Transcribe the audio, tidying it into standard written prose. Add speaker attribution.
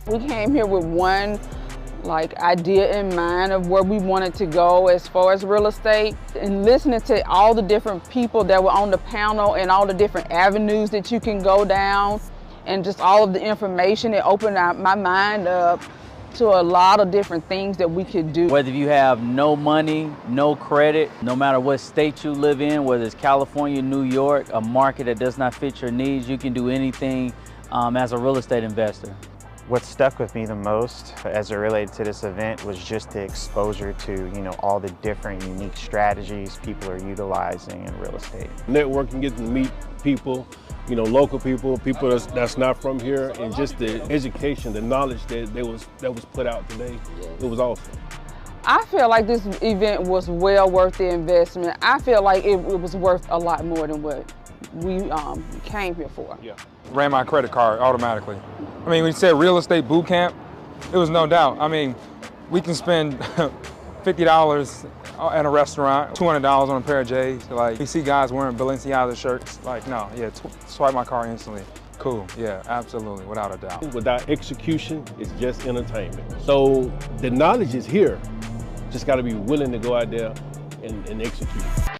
Speaker 1: We came here with one idea in mind of where we wanted to go as far as real estate, and listening to all the different people that were on the panel and all the different avenues that you can go down and just all of the information, it opened my mind up to a lot of different things that we could do.
Speaker 2: Whether you have no money, no credit, no matter what state you live in, whether it's California, New York, a market that does not fit your needs, you can do anything as a real estate investor.
Speaker 3: What stuck with me the most as it related to this event was just the exposure to, all the different unique strategies people are utilizing in real estate.
Speaker 4: Networking, getting to meet people, local people that's not from here, and just the education, the knowledge that was put out today, it was awesome.
Speaker 1: I feel like this event was well worth the investment. I feel like it was worth a lot more than what we came here for.
Speaker 4: Yeah.
Speaker 5: Ran my credit card automatically. I mean, when you said real estate boot camp, it was no doubt. I mean, we can spend $50 at a restaurant, $200 on a pair of J's. Like, we see guys wearing Balenciaga shirts. Like, no, yeah, swipe my card instantly. Cool, yeah, absolutely, without a doubt.
Speaker 4: Without execution, it's just entertainment. So the knowledge is here. Just got to be willing to go out there and execute.